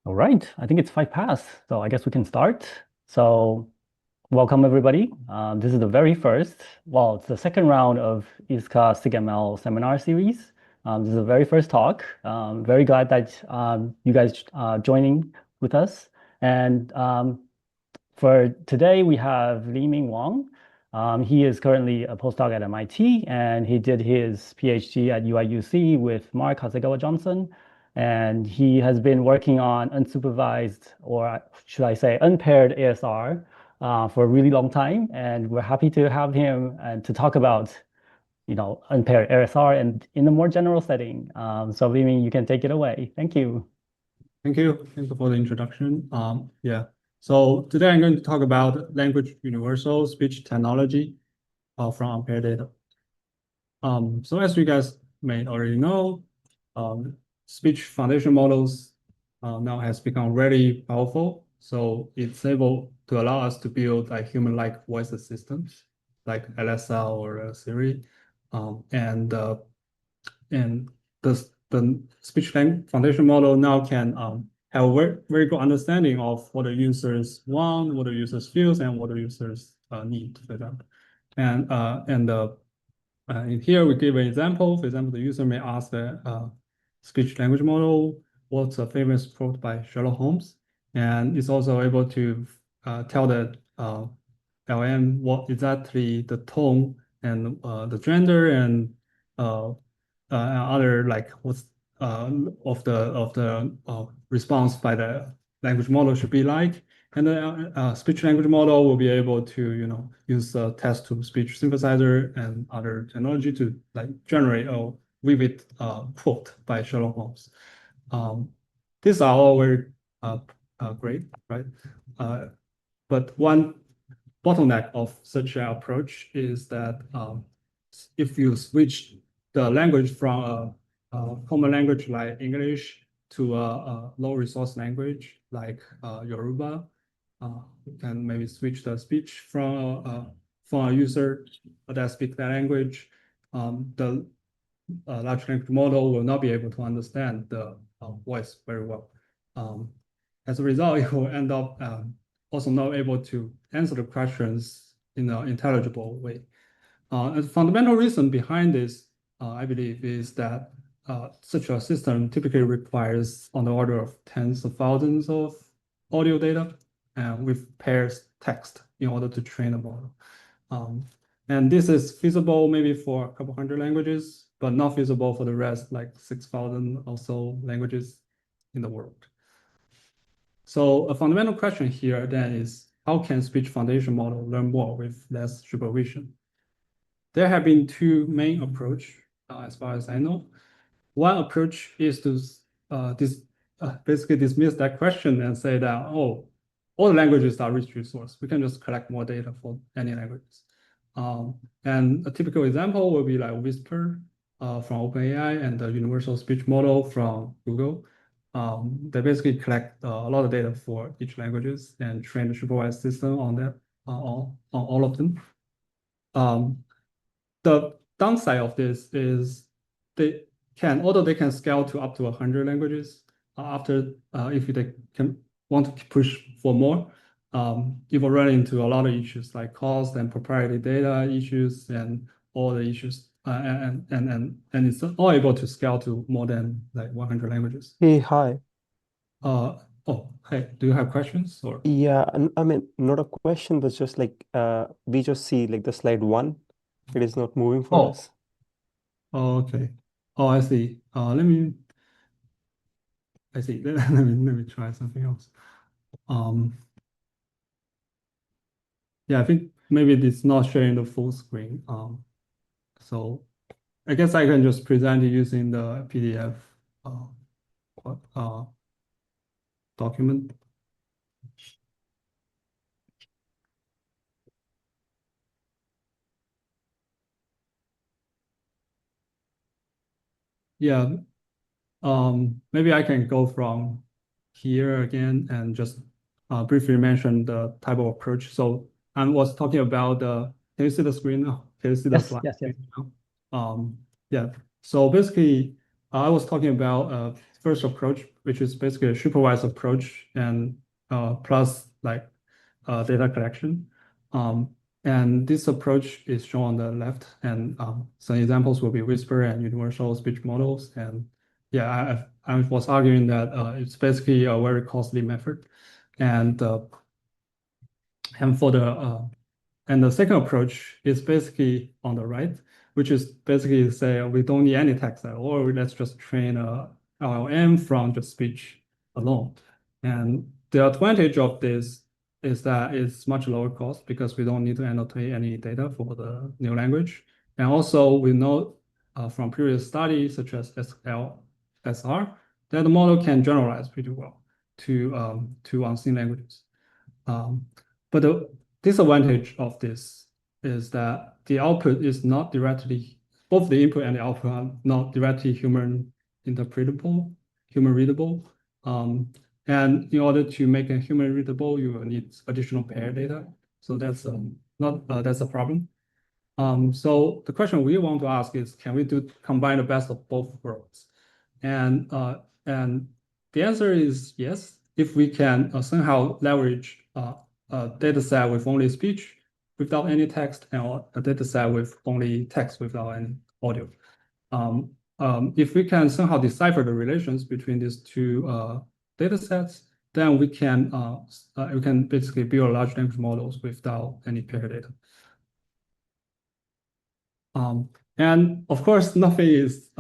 All right, I think it's 5 past, so I guess we can start. So, welcome everybody. This is the very first, well, it's the second round of ISCA SIGML seminar series. This is the very first talk. Very glad that you guys joining with us. And for today, we have Li-Ming Wang. He is currently a postdoc at MIT, and he did his PhD at UIUC with Mark Hasegawa-Johnson. And he has been working on unsupervised, or should I say, unpaired ASR for a really long time. And we're happy to have him and to talk about, unpaired ASR and in a more general setting. So Li-Ming, you can take it away. Thank you. Thank you. Thank you for the introduction. So today I'm going to talk about language universal speech technology from unpaired data. So as you guys may already know, speech foundation models now has become very powerful. So it's able to allow us to build like human-like voice assistants like Alexa or Siri. And the speech foundation model now can have a very good understanding of what the users want, what the users feel, and what the users need, for example. And here we give an example. For example, the user may ask the speech language model, what's a famous quote by Sherlock Holmes? And it's also able to tell the LM what exactly the tone and the gender and other like what's of the response by the language model should be like. And the speech language model will be able to use text-to-speech synthesizer and other technology to like generate a vivid quote by Sherlock Holmes. These are all very great, right? But one bottleneck of such an approach is that if you switch the language from a common language like English to a low resource language like Yoruba, you can maybe switch the speech from a user that speaks that language. The large language model will not be able to understand the voice very well. As a result, it will end up also not able to answer the questions in an intelligible way. A fundamental reason behind this, I believe, is that such a system typically requires on the order of tens of thousands of audio data with pairs text in order to train a model. And this is feasible maybe for a couple hundred languages, but not feasible for the rest, like 6,000 or so languages in the world. So a fundamental question here then is, how can speech foundation model learn more with less supervision? There have been two main approaches, as far as I know. One approach is to basically dismiss that question and say that, oh, all the languages are rich resource. We can just collect more data for any languages. And a typical example would be like Whisper from OpenAI and the universal speech model from Google. They basically collect a lot of data for each languages and train the supervised system on that, on all of them. The downside of this is although they can scale to up to 100 languages, if they can want to push for more, it will run into a lot of issues like cost and proprietary data issues and all the issues. And it's all able to scale to more than like 100 languages. Hey, hi. Hey, do you have questions or? Yeah, I mean, not a question, but just like we just see like the slide 1, it is not moving for us. Oh, okay. Oh, I see. I see. Let me try something else. Yeah, I think maybe it's not sharing the full screen. So I guess I can just present it using the PDF document. Yeah, maybe I can go from here again and just briefly mention the type of approach. So I was talking about can you see the screen now? Can you see the slide? Yes. Yeah. So basically, I was talking about first approach, which is basically a supervised approach and plus like data collection. And this approach is shown on the left, and some examples will be whisper and universal speech models. And yeah, I was arguing that it's basically a very costly method, and for the second approach is basically on the right, which is basically say we don't need any text at all, or let's just train a LLM from just speech alone. And the advantage of this is that it's much lower cost because we don't need to annotate any data for the new language. And also we know from previous studies such as SLSR that the model can generalize pretty well to unseen languages. But the disadvantage of this is that the output is not directly, both the input and the output are not directly human interpretable, human readable. And in order to make a human readable, you will need additional pair data. So that's that's a problem. So the question we want to ask is, can we combine the best of both worlds? And the answer is yes, if we can somehow leverage a data set with only speech without any text, and a data set with only text without any audio. If we can somehow decipher the relations between these two data sets, then we can basically build large language models without any pair data. And of course, nothing is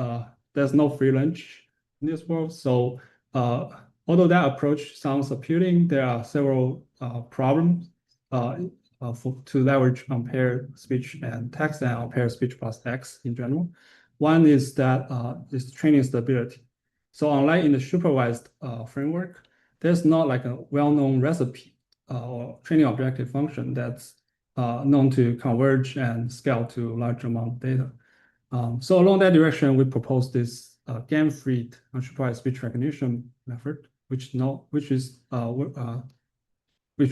there's no free lunch in this world. So although that approach sounds appealing, there are several problems to leverage unpaired speech and text and unpaired speech plus X in general. One is that is training stability. So unlike in the supervised framework, there's not like a well-known recipe or training objective function that's known to converge and scale to large amount of data. So along that direction, we propose this GAN-free unsupervised speech recognition method, which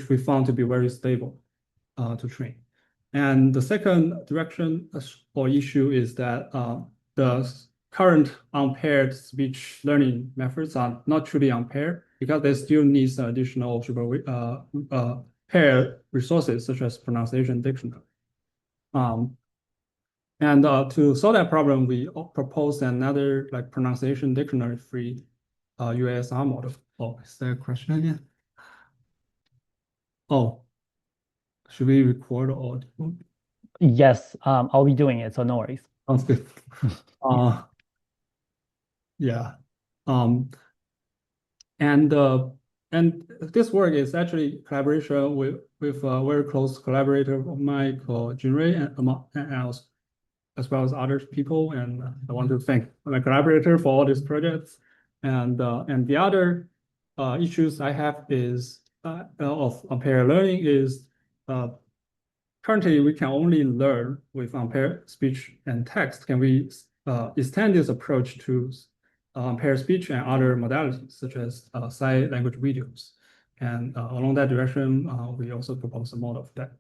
we found to be very stable to train. And the second direction or issue is that the current unpaired speech learning methods are not truly unpaired because they still need additional pair resources such as pronunciation dictionary. And to solve that problem, we propose another like pronunciation dictionary-free UASR model. Oh, is there a question again? Oh, should we record audio? Yes, I'll be doing it, so no worries. Sounds good. Yeah. And this work is actually collaboration with a very close collaborator of mine called Junrei and as well as other people. And I want to thank my collaborator for all these projects. And the other issues I have is of unpaired learning is currently we can only learn with unpaired speech and text. Can we extend this approach to unpaired speech and other modalities such as sight language videos? And along that direction, we also propose a model of that.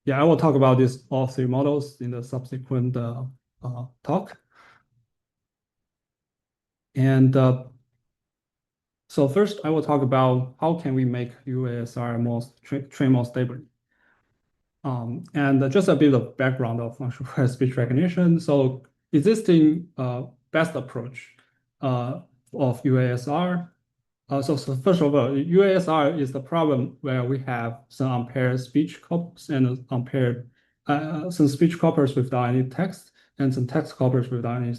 Yeah, I will talk about all three models in the subsequent talk. And so first, I will talk about how can we make UASR train more stably. And just a bit of background of unsupervised speech recognition. So existing best approach of UASR. So first of all, UASR is the problem where we have some unpaired speech corpus and some speech corpus without any text and some text corpus without any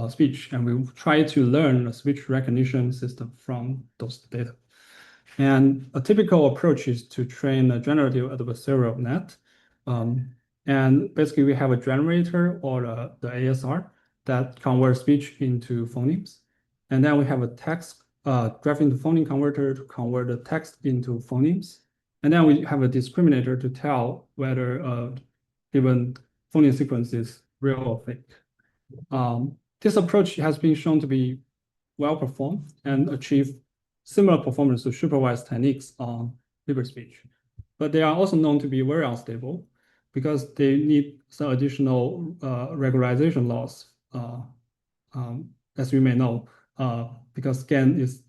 speech. And we try to learn a speech recognition system from those data. And a typical approach is to train a generative adversarial net. And basically, we have a generator or the ASR that converts speech into phonemes. And then we have a text graphing the phoneme converter to convert the text into phonemes. And then we have a discriminator to tell whether a given phoneme sequence is real or fake. This approach has been shown to be well performed and achieve similar performance to supervised techniques on libre speech. But they are also known to be very unstable because they need some additional regularization laws, as we may know. because GAN is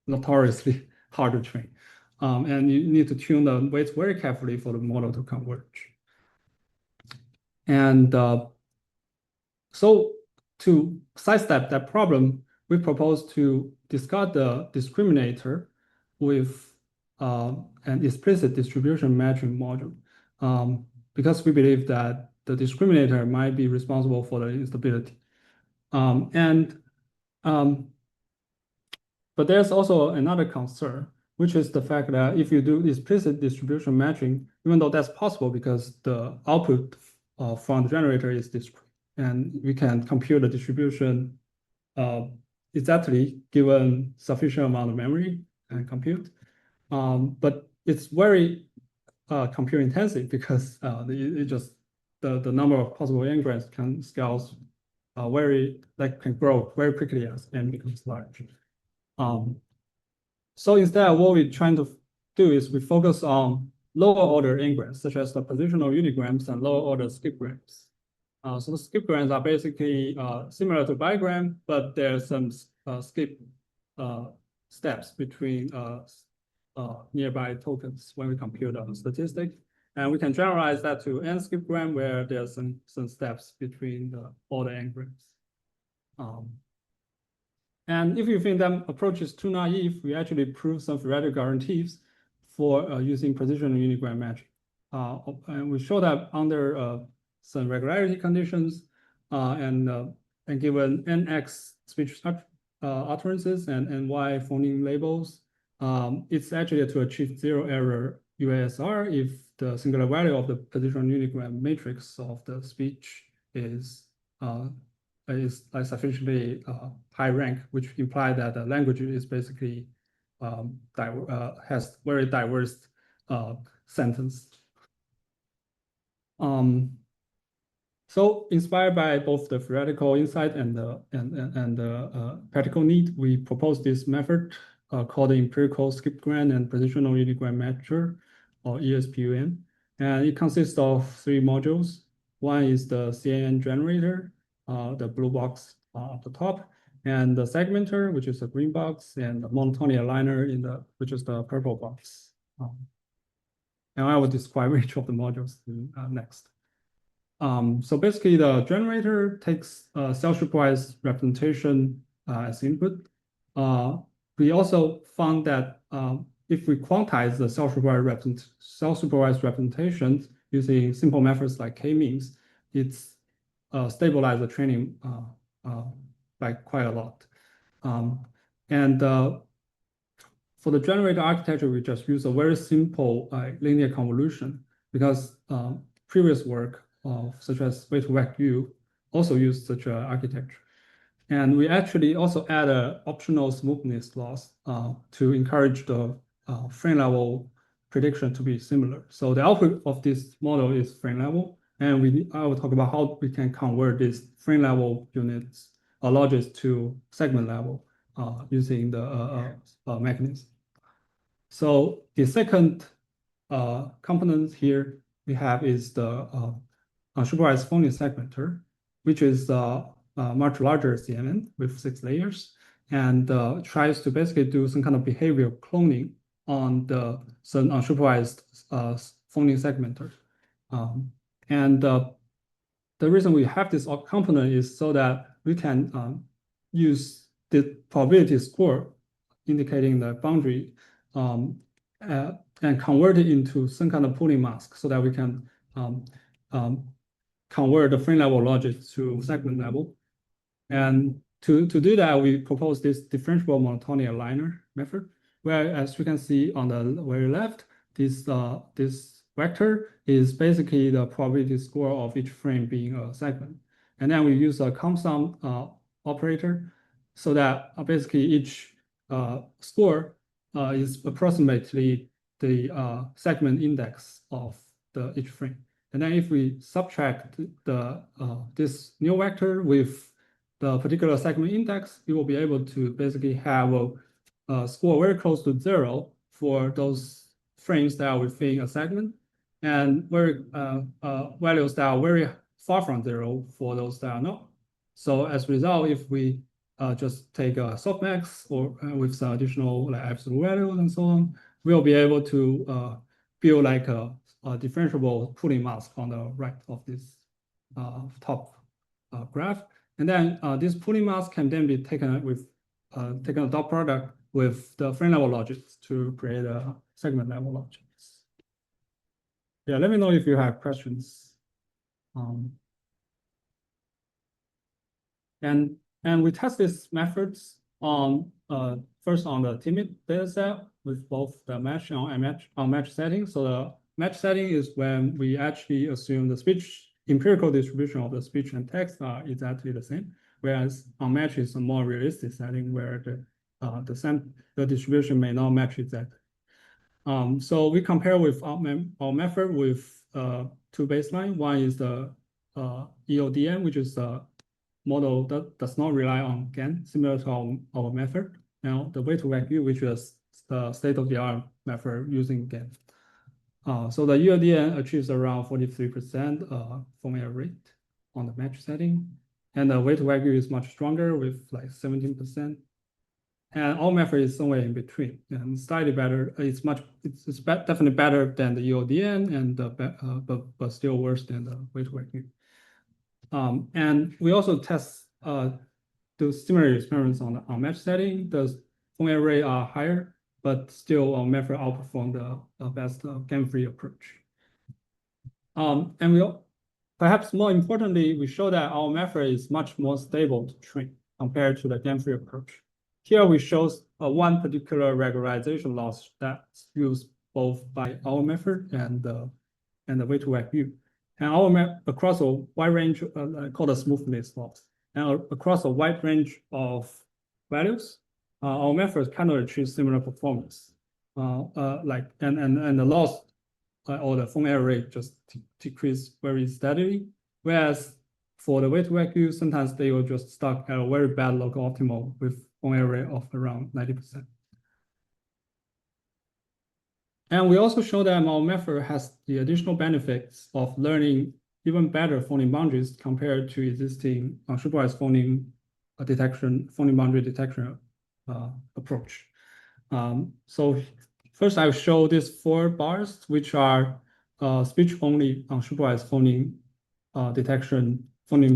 notoriously hard to train. And you need to tune the weights very carefully for the model to converge. And so to sidestep that problem, we propose to discard the discriminator with an explicit distribution matching module, because we believe that the discriminator might be responsible for the instability. But there's also another concern, which is the fact that if you do explicit distribution matching, even though that's possible because the output from the generator is discrete, and we can compute the distribution exactly given sufficient amount of memory and compute. But it's very compute intensive because the number of possible n-grams can grow very quickly as n becomes large. So instead, what we're trying to do is we focus on lower order n-grams, such as the positional unigrams and lower order skipgrams. So the skipgrams are basically similar to bigram, but there's some skip steps between nearby tokens when we compute the statistic. And we can generalize that to n skipgram, where there's some steps between all the n-grams. And if you think that approach is too naive, we actually prove some theoretical guarantees for using positional unigram matching. And we show that under some regularity conditions and given nx speech utterances and y phoneme labels, it's actually to achieve zero error UASR if the singular value of the positional unigram matrix of the speech is sufficiently high rank, which implies that the language is basically has very diverse sentence. So inspired by both the theoretical insight and the practical need, we propose this method called the empirical skipgram and positional unigram matcher, or ESPUM. And it consists of 3 modules. One is the CNN generator, the blue box at the top, and the segmenter, which is the green box, and the monotony aligner which is the purple box. And I will describe each of the modules next. So basically, the generator takes self-supervised representation as input. We also found that if we quantize the self-supervised representations using simple methods like k-means, it's stabilize the training by quite a lot. For the generator architecture, we just use a very simple linear convolution because previous work such as Way2Vec-U also used such an architecture. And we actually also add an optional smoothness loss to encourage the frame level prediction to be similar. So the output of this model is frame level, and I will talk about how we can convert these frame level units or lodges to segment level using the mechanism. So the second component here we have is the unsupervised phoneme segmenter, which is much larger CNN with 6 layers, and tries to basically do some kind of behavioral cloning on some unsupervised phoneme segmenter. The reason we have this component is so that we can use the probability score indicating the boundary and convert it into some kind of pooling mask so that we can convert the frame level logic to segment level. And to do that, we propose this differentiable monotony aligner method, where, as you can see on the very left, this vector is basically the probability score of each frame being a segment. And then we use a COMSUM operator so that basically each score is approximately the segment index of each frame. And then if we subtract this new vector with the particular segment index, you will be able to basically have a score very close to 0 for those frames that are within a segment, and values that are very far from 0 for those that are not. So as a result, if we just take a softmax or with some additional like absolute values and so on, we'll be able to build like a differentiable pooling mask on the right of this top graph. And then this pooling mask can then be taken with taken a dot product with the frame level logics to create a segment level logics. Yeah, let me know if you have questions. And we test these methods on first on the timid data set with both the match and unmatched setting. So the match setting is when we actually assume the speech empirical distribution of the speech and text are exactly the same, whereas unmatched is a more realistic setting where the distribution may not match exactly. So we compare with our method with two baseline. One is the EODM, which is a model that does not rely on GAN, similar to our method. Now the weight-to-vacuum, which is the state-of-the-art method using GAN. So the EODM achieves around 43% phone error rate on the match setting, and the weight-to-vacuum is much stronger with like 17%. And our method is somewhere in between, and slightly better. It's definitely better than the EODM, and but still worse than the weight-to-vacuum. And we also test do similar experiments on the unmatched setting. The phone error rate are higher, but still our method outperform the best GAN-free approach. And we perhaps more importantly, we show that our method is much more stable to train compared to the GAN-free approach. Here we show one particular regularization loss that's used both by our method and the weight-to-vacuum. And our map across a wide range called a smoothness loss. And across a wide range of values, our methods kind of achieve similar performance. And the loss or the phone error rate just decrease very steadily. Whereas for the weight-to-vacuum, sometimes they will just stuck at a very bad local optimal with phone error rate of around 90%. And we also show that our method has the additional benefits of learning even better phoneme boundaries compared to existing unsupervised phoneme boundary detection approach. So first I'll show these 4 bars, which are speech-only unsupervised phoneme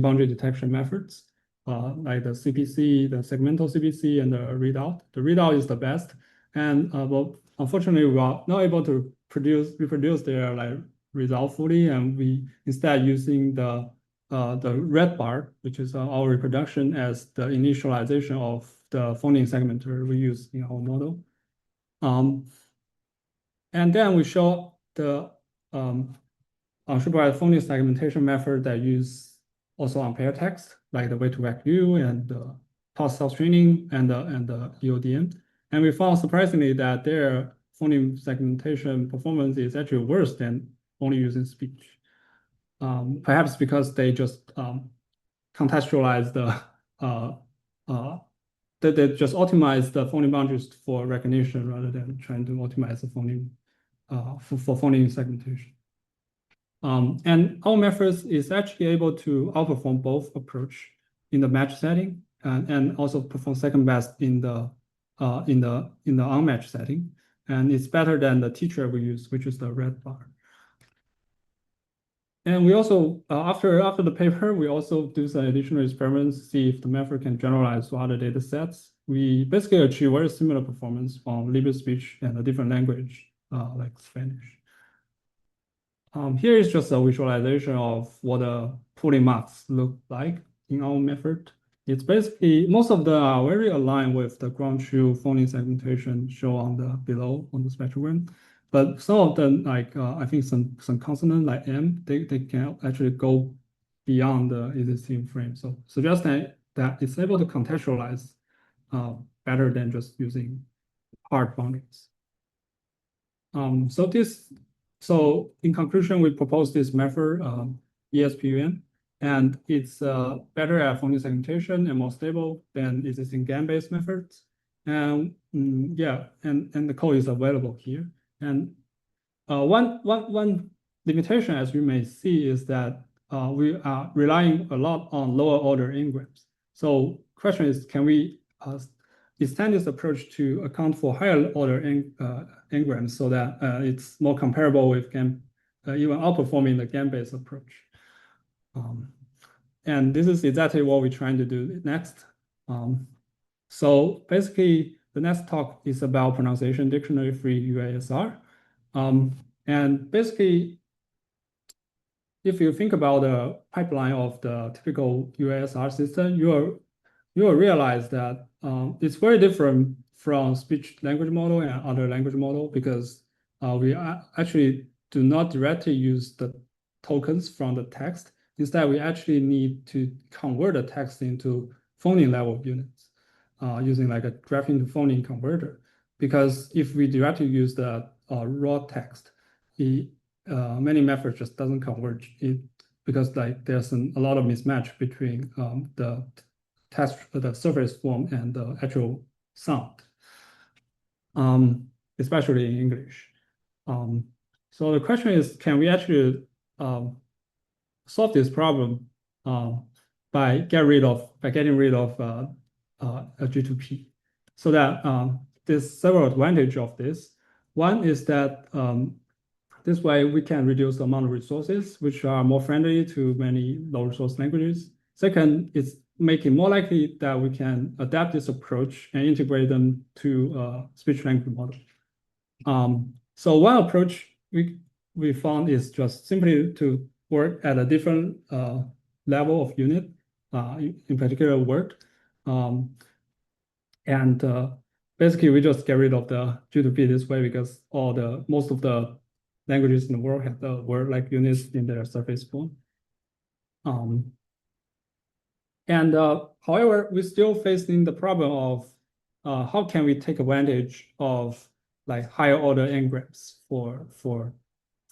boundary detection methods, like the CPC, the segmental CPC, and the readout. The readout is the best, and well, unfortunately, we are not able to reproduce their like result fully, and we instead using the red bar, which is our reproduction, as the initialization of the phoneme segmenter we use in our model. And then we show the unsupervised phoneme segmentation method that use also unpaired text, like the weight-to-vacuum and the pulse self-training and the EODM. And we found surprisingly that their phoneme segmentation performance is actually worse than only using speech. Perhaps because they just contextualize they just optimize the phoneme boundaries for recognition rather than trying to optimize the phoneme for phoneme segmentation. And our methods is actually able to outperform both approach in the match setting and also perform second best in the unmatched setting, and it's better than the teacher we use, which is the red bar. And we also after the paper, we also do some additional experiments to see if the method can generalize to other data sets. We basically achieve very similar performance from Libyan speech and a different language like Spanish. Here is just a visualization of what the pooling marks look like in our method. It's basically, most of them are very aligned with the ground truth phoneme segmentation shown on the below on the spectrogram. But some of them, like I think some consonant like M, they can actually go beyond the existing frame. So suggest that it's able to contextualize better than just using hard boundaries. So in conclusion, we propose this method, ESPUM, and it's better at phoneme segmentation and more stable than existing GAN-based methods. And yeah, and the code is available here. And one limitation, as you may see, is that we are relying a lot on lower order n-grams. So question is, can we extend this approach to account for higher order n-grams so that it's more comparable with GAN, even outperforming the GAN-based approach. And this is exactly what we're trying to do next. So basically, the next talk is about pronunciation dictionary-free UASR. And basically, if you think about the pipeline of the typical UASR system, you will realize that it's very different from speech language model and other language model because we actually do not directly use the tokens from the text. Instead, we actually need to convert the text into phoneme level units using like a grapheme to phoneme converter. Because if we directly use the raw text, many methods just doesn't converge because like there's a lot of mismatch between the surface form and the actual sound, especially in English. So the question is, can we actually solve this problem by getting rid of a G2P? So that there's several advantages of this. One is that this way we can reduce the amount of resources, which are more friendly to many low resource languages. Second, it's making more likely that we can adapt this approach and integrate them to speech language model. So one approach we found is just simply to work at a different level of unit, in particular word. Basically, we just get rid of the G2P this way because most of the languages in the world have the word-like units in their surface form. However, we're still facing the problem of how can we take advantage of like higher order n-grams for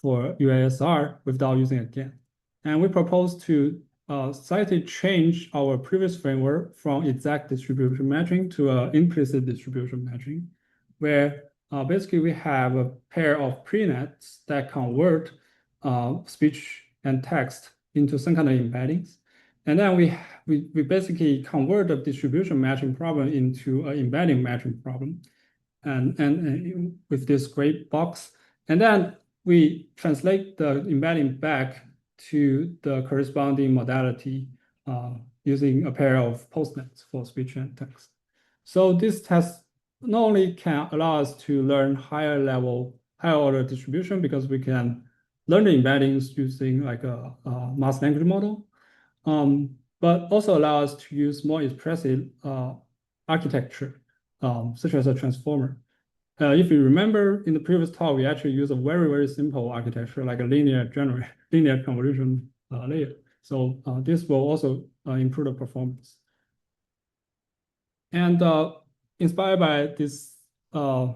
UASR without using a GAN. And we propose to slightly change our previous framework from exact distribution matching to implicit distribution matching, where basically we have a pair of prenets that convert speech and text into some kind of embeddings. And then we basically convert the distribution matching problem into an embedding matching problem and with this gray box. And then we translate the embedding back to the corresponding modality using a pair of postnets for speech and text. So this test not only can allow us to learn higher order distribution because we can learn the embeddings using like a mass language model, but also allow us to use more expressive architecture, such as a transformer. If you remember in the previous talk, we actually use a very, very simple architecture like a linear convolution layer. So this will also improve the performance. And inspired by this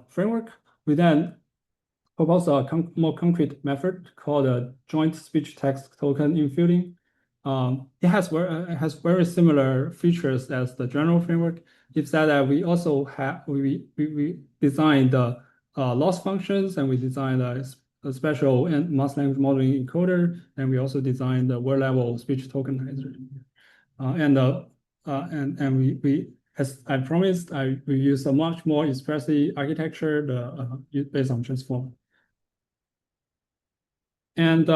framework, we then propose a more concrete method called a joint speech text token infielding. It has very similar features as the general framework, except that we also have we designed the loss functions, and we designed a special mass language modeling encoder, and we also designed the word level speech tokenizer. And we as I promised, we use a much more expressive architecture based on transformer. And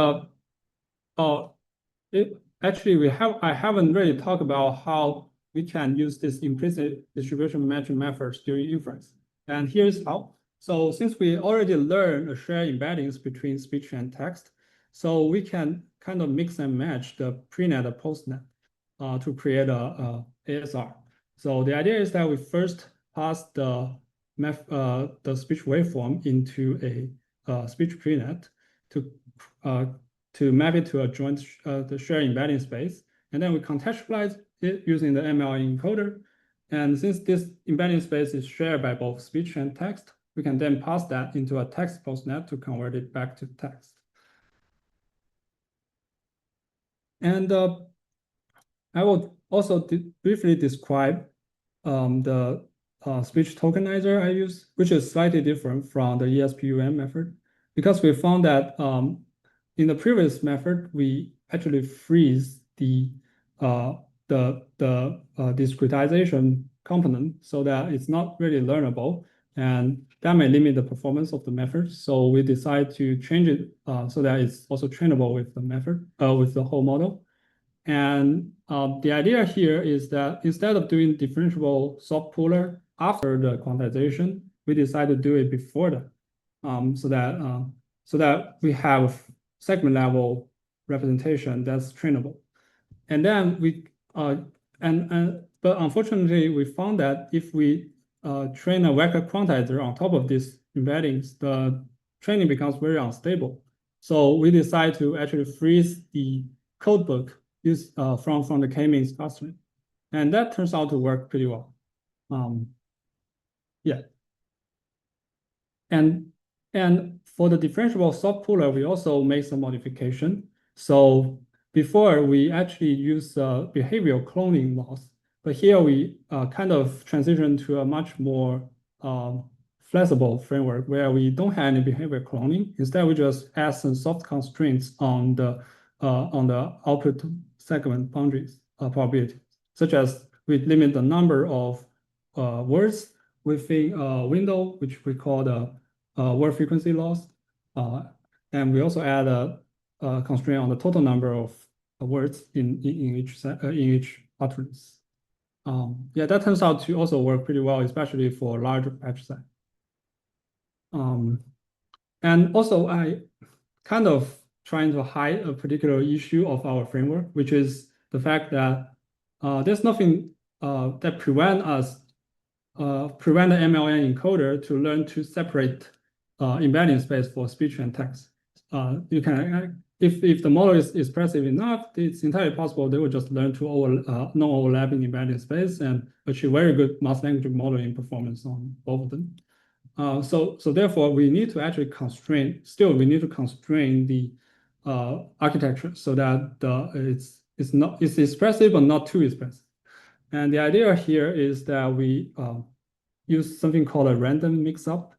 actually, I haven't really talked about how we can use this implicit distribution matching methods during inference. And here's how. So since we already learned the shared embeddings between speech and text, so we can kind of mix and match the prenet and postnet to create a ASR. So the idea is that we first pass the speech waveform into a speech prenet to map it to a joint the shared embedding space, and then we contextualize it using the ML encoder. And since this embedding space is shared by both speech and text, we can then pass that into a text postnet to convert it back to text. And I will also briefly describe the speech tokenizer I use, which is slightly different from the ESPUM method, because we found that in the previous method, we actually freeze the discretization component so that it's not really learnable, and that may limit the performance of the method. So we decide to change it so that it's also trainable with the method, with the whole model. And the idea here is that instead of doing differentiable soft pooler after the quantization, we decide to do it before that, so that we have segment level representation that's trainable. And then but unfortunately, we found that if we train a vector quantizer on top of these embeddings, the training becomes very unstable. So we decide to actually freeze the codebook from the k-means clustering, and that turns out to work pretty well. Yeah, and for the differentiable soft pooler, we also made some modification. So before we actually use behavioral cloning loss, but here we kind of transition to a much more flexible framework where we don't have any behavior cloning. Instead, we just add some soft constraints on the output segment boundaries probability, such as we limit the number of words within a window, which we call the word frequency loss. And we also add a constraint on the total number of words in each utterance. Yeah, that turns out to also work pretty well, especially for larger batch size. And also, I kind of trying to hide a particular issue of our framework, which is the fact that there's nothing that prevent the MLN encoder to learn to separate embedding space for speech and text. You can, if the model is expressive enough, it's entirely possible they will just learn to non-overlapping embedding space and achieve very good mass language modeling performance on both of them. So therefore, we need to actually constrain the architecture so that it's expressive but not too expressive. And the idea here is that we use something called a random mix-up.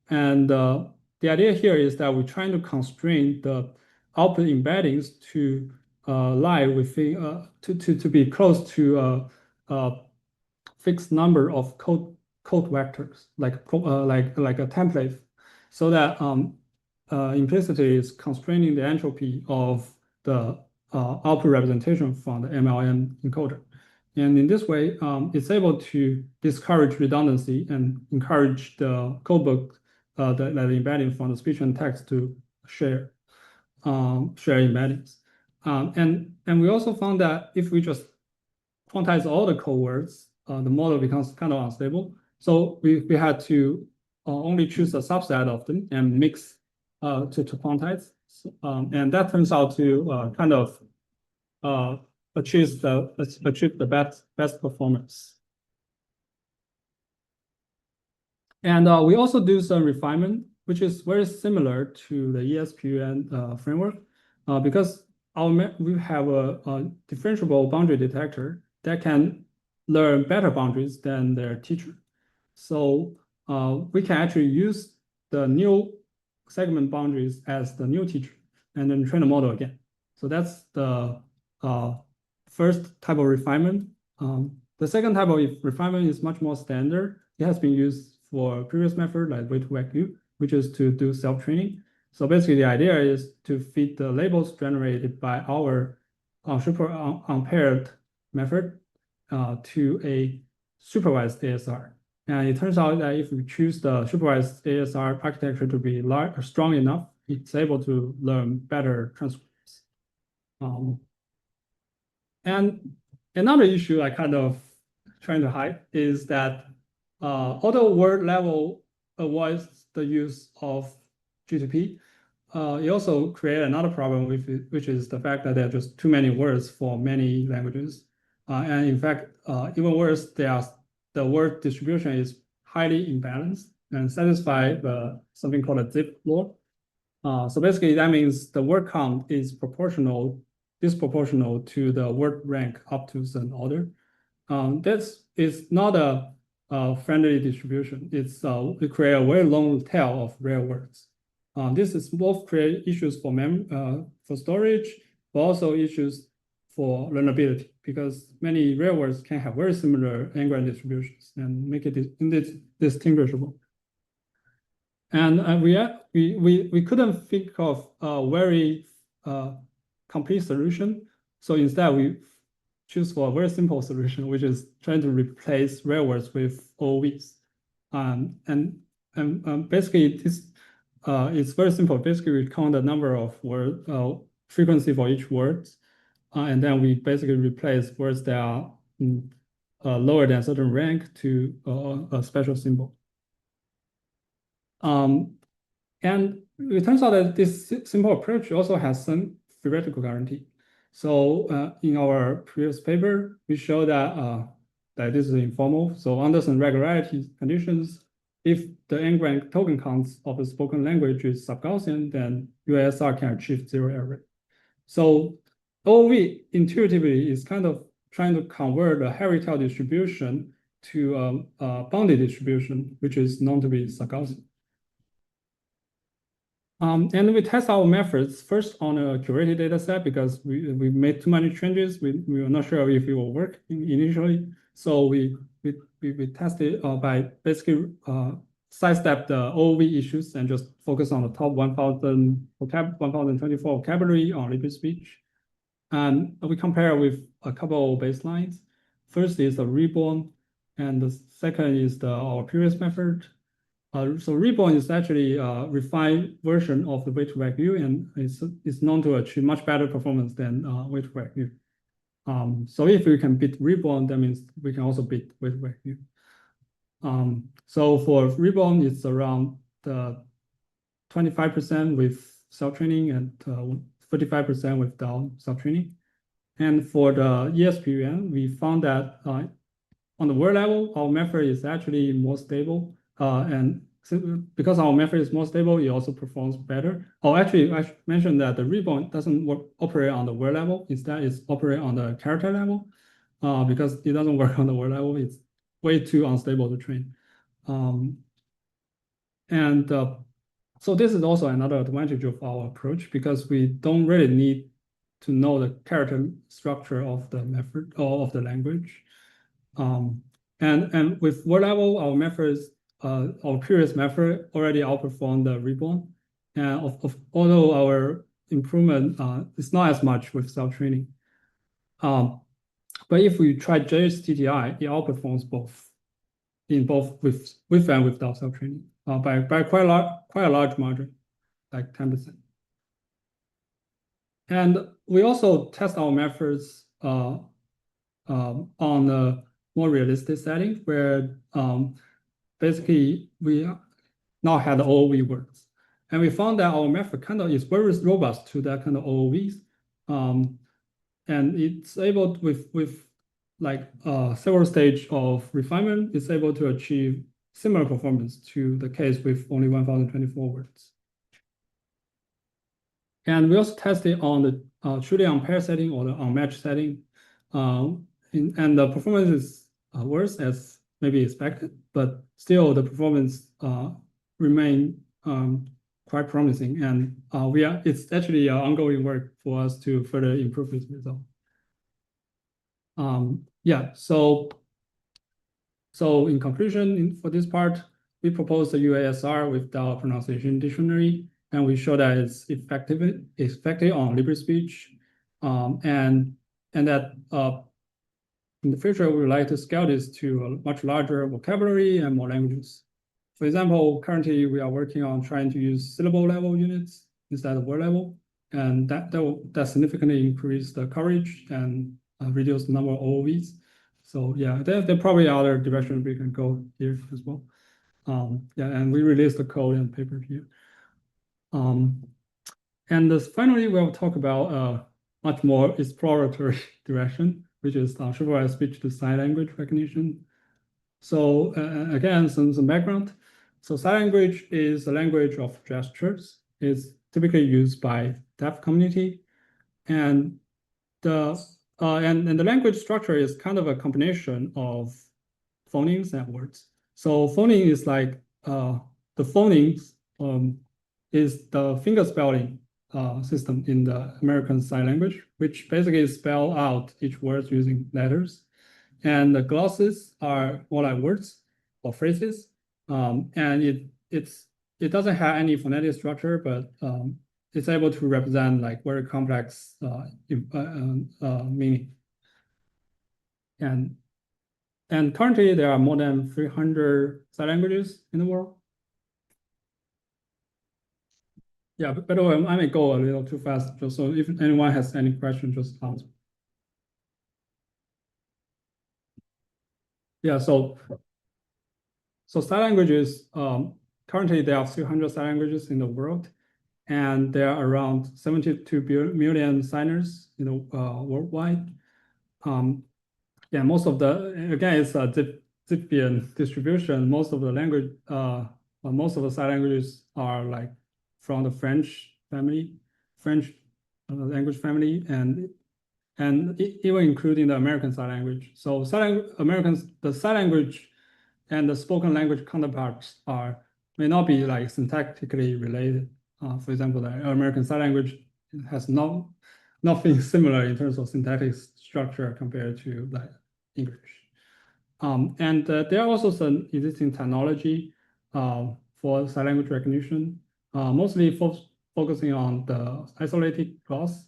And the idea here is that we're trying to constrain the output embeddings to lie within to be close to a fixed number of code vectors, like a template, so that implicitly is constraining the entropy of the output representation from the MLN encoder. And in this way, it's able to discourage redundancy and encourage the codebook the embedding from the speech and text to share embeddings. And we also found that if we just quantize all the code words, the model becomes kind of unstable. So we had to only choose a subset of them and mix to quantize. And that turns out to kind of achieve the best performance. And we also do some refinement, which is very similar to the ESPUM framework, because we have a differentiable boundary detector that can learn better boundaries than their teacher. So we can actually use the new segment boundaries as the new teacher and then train the model again. So that's the first type of refinement. The second type of refinement is much more standard. It has been used for previous method like way2waq, which is to do self-training. So basically the idea is to feed the labels generated by our unpaired method to a supervised ASR. And it turns out that if we choose the supervised ASR architecture to be strong enough, it's able to learn better transcripts. And another issue I kind of trying to hide is that although word level avoids the use of GTP, it also creates another problem which is the fact that there are just too many words for many languages. And in fact, even worse, the word distribution is highly imbalanced and satisfy something called a zip law. So basically, that means the word count is disproportional to the word rank up to certain order. This is not a friendly distribution. It creates a very long tail of rare words. This is both create issues for storage, but also issues for learnability, because many real words can have very similar n-gram distributions and make it distinguishable. And we couldn't think of a very complete solution. So instead, we choose for a very simple solution, which is trying to replace real words with OOVs. And basically, this it's very simple. Basically, we count the number of word frequency for each word, and then we basically replace words that are lower than a certain rank to a special symbol. And it turns out that this simple approach also has some theoretical guarantee. So in our previous paper, we show that this is informal. So under some regularity conditions, if the n-gram token counts of the spoken language is sub-Gaussian, then UASR can achieve zero error. So OOV intuitively is kind of trying to convert a hairy tail distribution to a bounded distribution, which is known to be sub-Gaussian. And we test our methods first on a curated data set because we made too many changes. We were not sure if it will work initially. So we tested by basically sidestep the OOV issues and just focus on the top 1024 vocabulary on Libra speech. And we compare with a couple of baselines. First is the reborn, and the second is our previous method. So reborn is actually a refined version of the weight-to-wag view, and it's known to achieve much better performance than weight-to-wag view. So if we can beat reborn, that means we can also beat weight-to-wag view. So for reborn, it's around 25% with self-training and 35% without self-training. And for the ESPUM, we found that on the word level, our method is actually more stable. And because our method is more stable, it also performs better. Oh, actually, I should mention that the reborn doesn't operate on the word level. Instead, it's operate on the character level because it doesn't work on the word level. It's way too unstable to train. So this is also another advantage of our approach because we don't really need to know the character structure of the method or of the language. And with word level, our methods, our previous method already outperformed the reborn. And although our improvement is not as much with self-training. But if we try JSTTI, it outperforms both with and without self-training by quite a large margin, like 10%. And we also test our methods on a more realistic setting where basically we now had OOV words. And we found that our method kind of is very robust to that kind of OOVs. And it's able with like several stages of refinement, it's able to achieve similar performance to the case with only 1024 words. And we also tested on the truly unpaired setting or the unmatched setting. And the performance is worse as maybe expected, but still the performance remain quite promising. And it's actually ongoing work for us to further improve this result. Yeah, so in conclusion, for this part, we propose the UASR without pronunciation dictionary, and we show that it's effective on Libra speech, and that in the future we would like to scale this to a much larger vocabulary and more languages. For example, currently we are working on trying to use syllable level units instead of word level, and that significantly increase the coverage and reduce the number of OOVs. So yeah, there probably are other directions we can go here as well. Yeah, and we released the code and paper here. And finally, we'll talk about much more exploratory direction, which is supervised speech to sign language recognition. So again, some background. So sign language is a language of gestures. It's typically used by deaf community, and the language structure is kind of a combination of phonemes and words. So phoneme is like the phonemes is the finger spelling system in the American Sign Language, which basically spell out each word using letters. And the glosses are more like words or phrases. And it doesn't have any phonetic structure, but it's able to represent like very complex meaning. And currently there are more than 300 sign languages in the world. Yeah, by the way, I may go a little too fast, just so if anyone has any questions, just ask. Yeah, so sign languages, currently there are 300 sign languages in the world, and there are around 72 million signers, worldwide. Yeah, most of the, again, it's a Zipf distribution. Most of the language, most of the sign languages are like from the French family, French language family, and even including the American Sign Language. So the sign language and the spoken language counterparts may not be like syntactically related. For example, the American Sign Language has nothing similar in terms of syntactic structure compared to like English. And there are also some existing technology for sign language recognition, mostly focusing on the isolated gloss.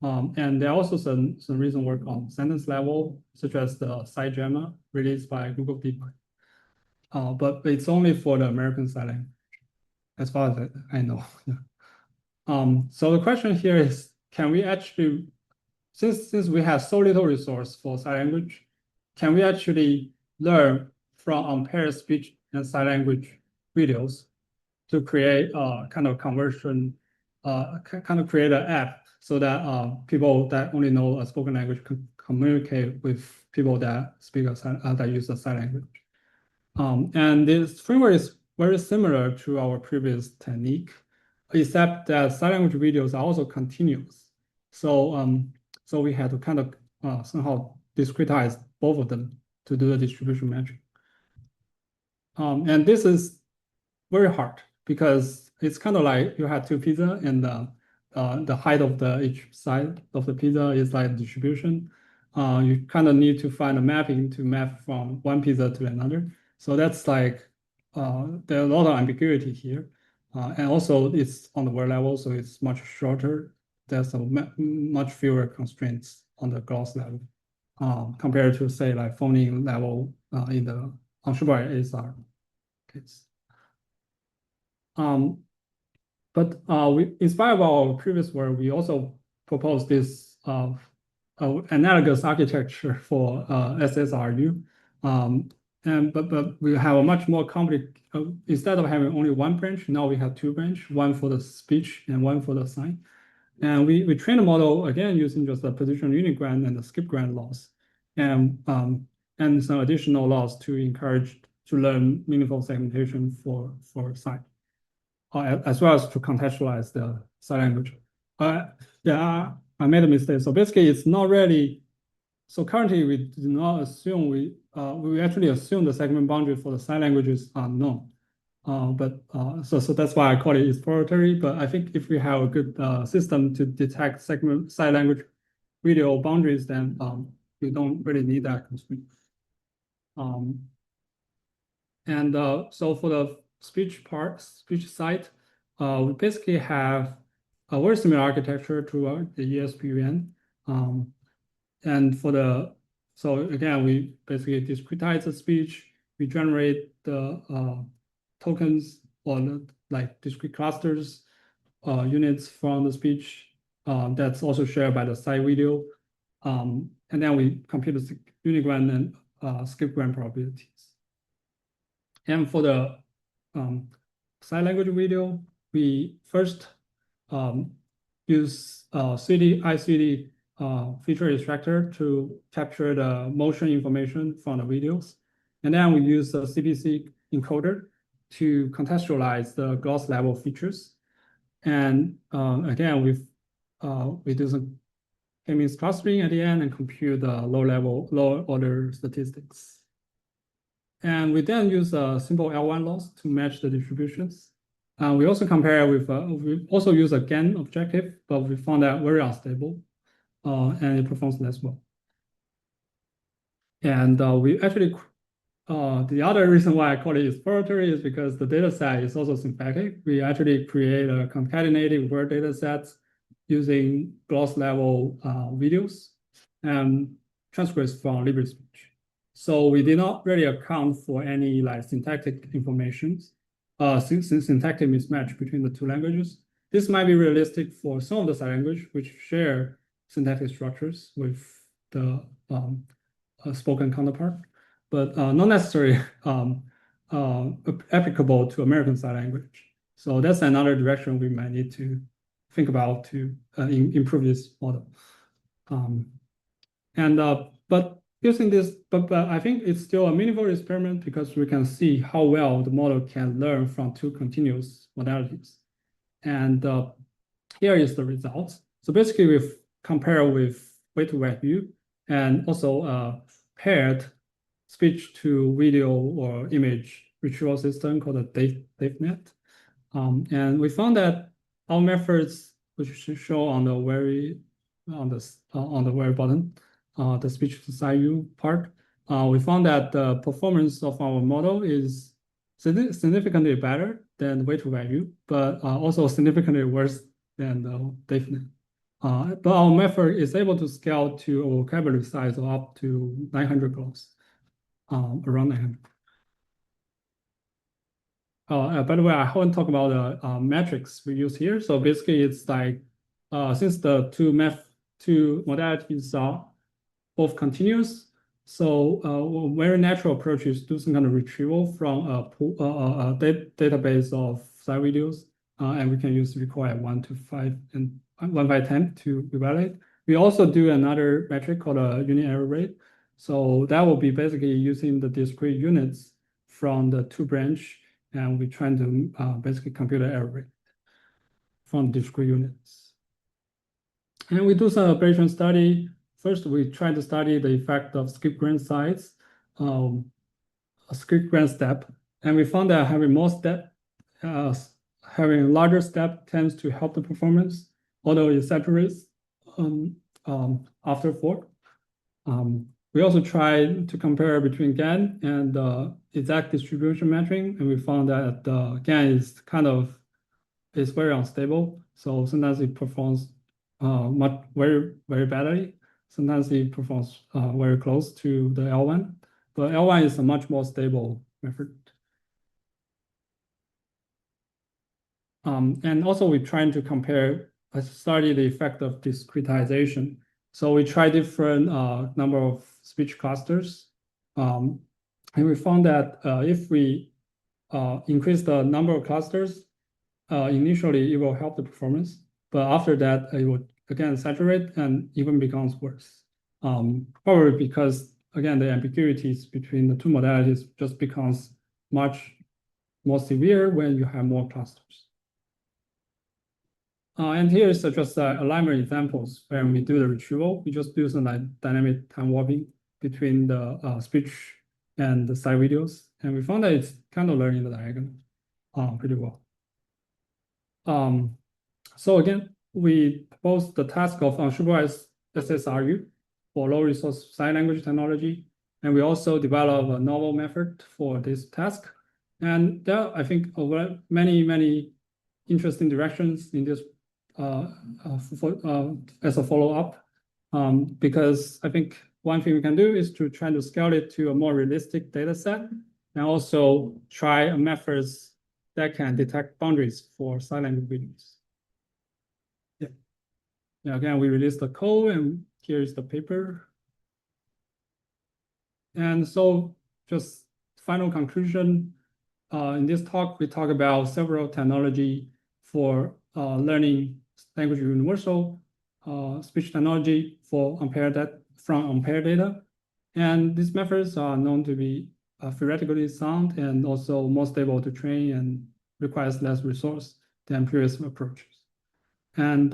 And there are also some recent work on sentence level, such as the SciGEMMA released by Google DeepMind. But it's only for the American Sign Language, as far as I know. So the question here is, can we actually, since we have so little resource for sign language, can we actually learn from unpaired speech and sign language videos to create a kind of conversion, kind of create an app so that people that only know a spoken language can communicate with people that speak that use a sign language. And this framework is very similar to our previous technique, except that sign language videos are also continuous. So we had to kind of somehow discretize both of them to do the distribution matching. And this is very hard because it's kind of like you have two pizza and the height of each side of the pizza is like distribution. You kind of need to find a mapping to map from one pizza to another. So that's like, there's a lot of ambiguity here. And also it's on the word level, so it's much shorter. There's much fewer constraints on the gloss level compared to say like phoneme level in the unsupervised ASR case. But we, inspired by our previous work, we also proposed this analogous architecture for SSRU. But we have a much more complex, instead of having only one branch, now we have two branches, one for the speech and one for the sign. And we train the model again using just the positional unigrand and the skip grant laws, and some additional laws to encourage to learn meaningful segmentation for sign, as well as to contextualize the sign language. Yeah, I made a mistake. So basically, it's not really. So currently, we do not assume we actually assume the segment boundary for the sign languages are known. So that's why I call it exploratory. But I think if we have a good system to detect segment sign language video boundaries, then we don't really need that constraint. So for the speech side, we basically have a very similar architecture to the ESPUM. And so again, we basically discretize the speech. We generate the tokens or like discrete clusters units from the speech that's also shared by the side video. And then we compute the unigrand and skip grant probabilities. And for the sign language video, we first use ICD feature extractor to capture the motion information from the videos. And then we use the CPC encoder to contextualize the gloss level features. And again, we do some k-means clustering at the end and compute the low order statistics. And we then use a simple L1 loss to match the distributions. We also compare with, we also use a GAN objective, but we found that very unstable, and it performs less well. And we actually, the other reason why I call it exploratory is because the data set is also synthetic. We actually create a concatenated word data sets using gloss level videos and transcripts from LibreSpeech. So we did not really account for any like syntactic informations, syntactic mismatch between the two languages. This might be realistic for some of the sign language which share syntactic structures with the spoken counterpart, but not necessarily applicable to American Sign Language. So that's another direction we might need to think about to improve this model. But using this, but I think it's still a meaningful experiment because we can see how well the model can learn from two continuous modalities. And here is the results. So basically, we've compared with way-to-value and also paired speech to video or image retrieval system called a DaveNet. And we found that our methods, which should show on the very bottom, the speech to SciU part, we found that the performance of our model is significantly better than way-to-value, but also significantly worse than the DaveNet. But our method is able to scale to a vocabulary size of up to 900 gloss, around 900. By the way, I haven't talked about the metrics we use here. So basically, it's like since the two modalities are both continuous, so a very natural approach is do some kind of retrieval from a database of side videos, and we can use recall at 1 to 5 and 1 by 10 to evaluate. We also do another metric called a unit error rate. So that will be basically using the discrete units from the two branch, and we're trying to basically compute the error rate from discrete units. And we do some ablation study. First, we try to study the effect of skip grant size, a skip grant step, and we found that having more step, having a larger step tends to help the performance, although it separates after fork. We also tried to compare between GAN and exact distribution matching, and we found that the GAN is very unstable. So sometimes it performs very, very badly. Sometimes it performs very close to the L1, but L1 is a much more stable method. And also we're trying to study the effect of discretization. So we try different number of speech clusters, and we found that if we increase the number of clusters, initially it will help the performance, but after that it would again saturate and even becomes worse. Probably because again the ambiguities between the two modalities just becomes much more severe when you have more clusters. And here is just alignment examples when we do the retrieval. We just do some dynamic time warping between the speech and the side videos. And we found that it's kind of learning the diagonal pretty well. So again, we propose the task of unsupervised SSRU for low resource sign language technology. And we also develop a novel method for this task. And there are, I think, many interesting directions in this as a follow-up, because I think one thing we can do is to try to scale it to a more realistic data set and also try methods that can detect boundaries for sign language videos. Yeah, again, we released the code and here's the paper. And so just final conclusion, in this talk, we talk about several technology for learning language universal, speech technology for unpaired data. And these methods are known to be theoretically sound and also more stable to train and requires less resource than previous approaches. And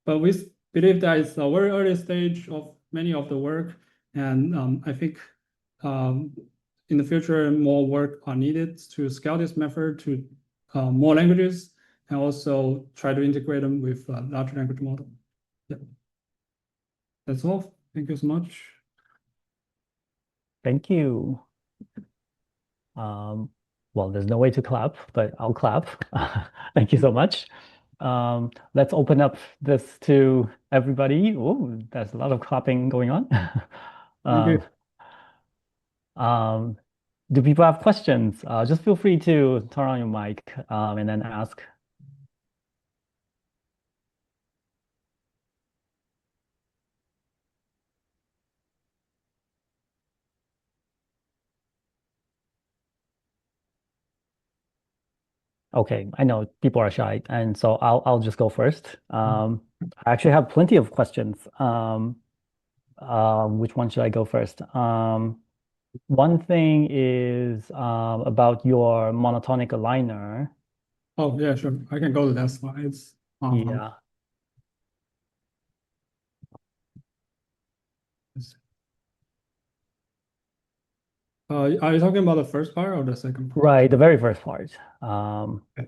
but we believe that it's a very early stage of many of the work. And I think in the future, more work are needed to scale this method to more languages and also try to integrate them with large language model. Yeah. That's all. Thank you so much. Thank you. Well, there's no way to clap, but I'll clap. Thank you so much. Let's open up this to everybody. Oh, there's a lot of clapping going on. Thank you. Do people have questions? Just feel free to turn on your mic and then ask. Okay, I know people are shy, and so I'll just go first. I actually have plenty of questions. Which one should I go first? One thing is about your monotonic aligner. Oh, yeah, sure. I can go to that slides. Yeah. Are you talking about the first part or the second part? Right, the very first part. Okay.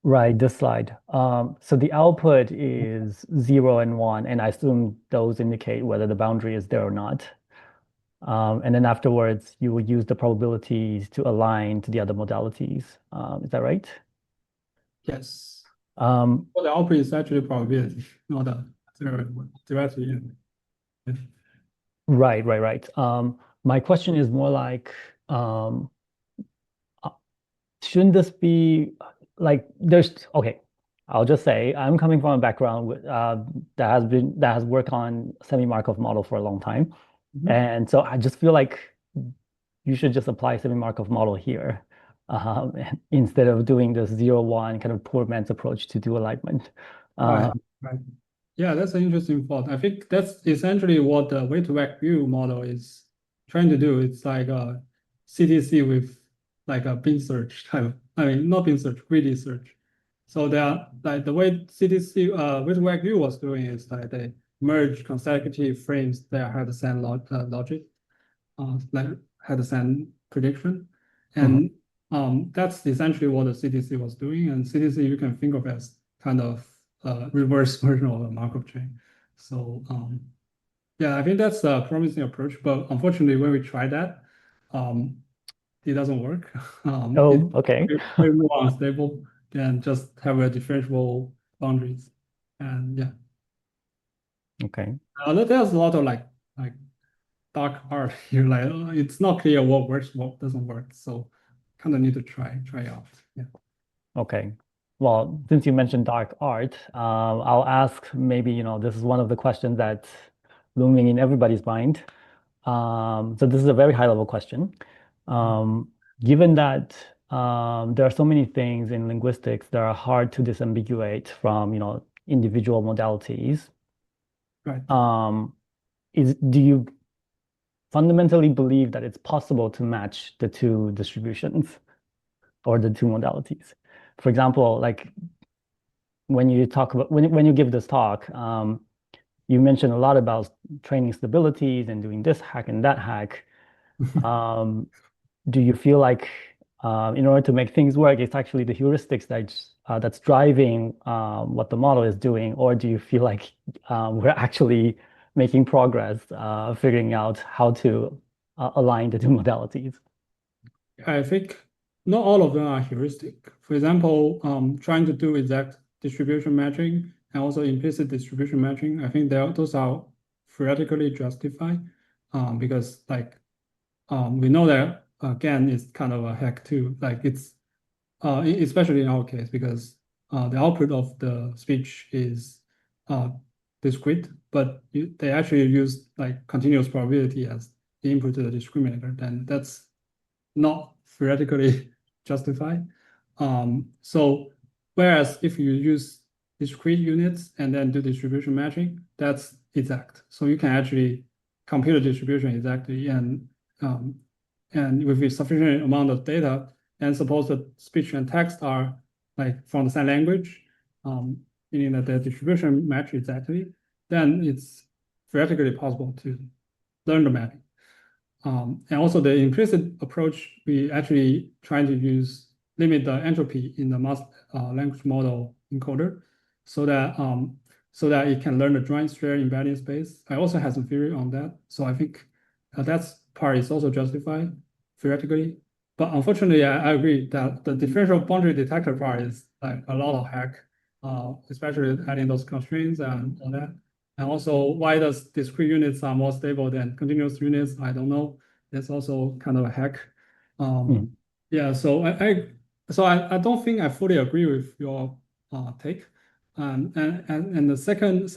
Right, this slide. So the output is 0 and 1, and I assume those indicate whether the boundary is there or not. And then afterwards, you will use the probabilities to align to the other modalities. Is that right? Yes. Well, the output is actually probability, not a directly. Yeah. Right. My question is more like, shouldn't this be like okay, I'll just say I'm coming from a background that has worked on semi-Markov model for a long time. And so I just feel like you should just apply semi-Markov model here instead of doing this 0-1 kind of poor man's approach to do alignment. Right. Yeah, that's an interesting thought. I think that's essentially what the weight-to-vec view model is trying to do. It's like a CTC with like a bin search type. I mean, not bin search, greedy search. So they are like the way CTC weight-to-vec view was doing is like they merge consecutive frames that had the same logic, like had the same prediction, and that's essentially what the CTC was doing. And CTC you can think of as kind of reverse version of a Markov chain. So yeah, I think that's a promising approach, but unfortunately, when we try that, it doesn't work. Okay. It's way more unstable than just have a differentiable boundaries. And yeah. Okay. There's a lot of like dark art here. Like it's not clear what works, what doesn't work. So kind of need to try out. Yeah. Okay. Well, since you mentioned dark art, I'll ask maybe, this is one of the questions that's looming in everybody's mind. So this is a very high level question. Given that there are so many things in linguistics that are hard to disambiguate from, individual modalities, Right. do you fundamentally believe that it's possible to match the two distributions or the two modalities? For example, like when you talk about when you give this talk, you mentioned a lot about training stabilities and doing this hack and that hack. Do you feel like in order to make things work, it's actually the heuristics that's driving what the model is doing, or do you feel like we're actually making progress figuring out how to align the two modalities? I think not all of them are heuristic. For example, trying to do exact distribution matching and also implicit distribution matching, I think those are theoretically justified because like we know that GAN is kind of a hack too. Like it's especially in our case because the output of the speech is discrete, but they actually use like continuous probability as the input to the discriminator. Then that's not theoretically justified. So whereas if you use discrete units and then do distribution matching, that's exact. So you can actually compute the distribution exactly and with a sufficient amount of data, and suppose that speech and text are like from the same language, meaning that the distribution match exactly, then it's theoretically possible to learn the mapping. And also the implicit approach, we actually trying to limit the entropy in the language model encoder so that it can learn the joint shared embedding space. I also have some theory on that. So I think that part is also justified theoretically. But unfortunately, I agree that the differential boundary detector part is like a lot of hack, especially adding those constraints and all that. And also, why does discrete units are more stable than continuous units? I don't know. That's also kind of a hack. Yeah, so I don't think I fully agree with your take. And the second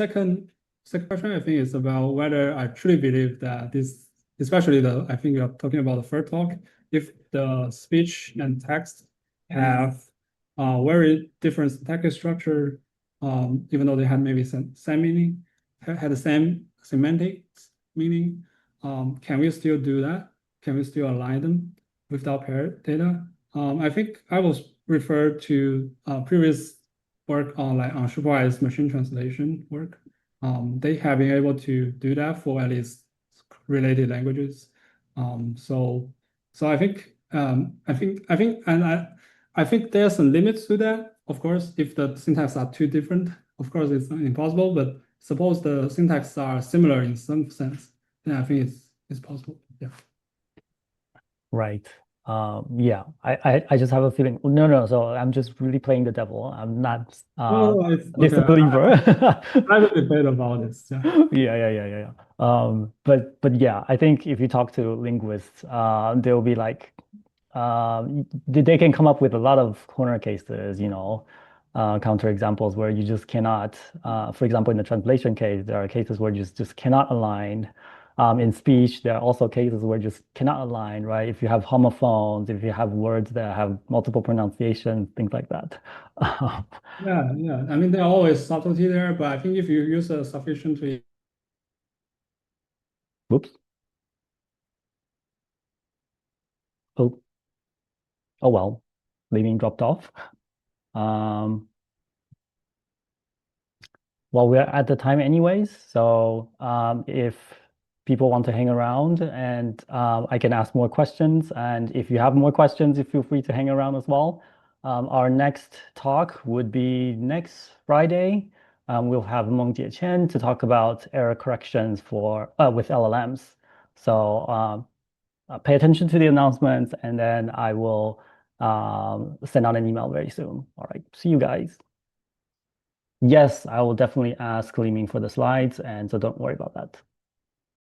question I think is about whether I truly believe that this, especially I think you're talking about the third talk, if the speech and text have very different syntactic structure, even though they had maybe same meaning, had the same semantics meaning, can we still do that? Can we still align them without paired data? I think I was referred to previous work on like unsupervised machine translation work. They have been able to do that for at least related languages. So I think I think there's some limits to that. Of course, if the syntax are too different, of course it's impossible. But suppose the syntax are similar in some sense, then I think it's possible. Yeah. Right. Yeah, I just have a feeling. No. So I'm just really playing the devil. I'm not disbeliever. I have a debate about this. Yeah. But yeah, I think if you talk to linguists, they'll be like, they can come up with a lot of corner cases, counter examples where you just cannot. For example, in the translation case, there are cases where you just cannot align. In speech, there are also cases where you just cannot align, right? If you have homophones, if you have words that have multiple pronunciations, things like that. Yeah. I mean, there are always subtlety there, but I think if you use a sufficiently. Whoops. Oh. Oh well, Leaving dropped off. Well, we're at the time anyways, so if people want to hang around and I can ask more questions, and if you have more questions, you feel free to hang around as well. Our next talk would be next Friday. We'll have Mengjie Chen to talk about error corrections with LLMs. So pay attention to the announcements, and then I will send out an email very soon. All right, see you guys. Yes, I will definitely ask Liming for the slides, and so don't worry about that.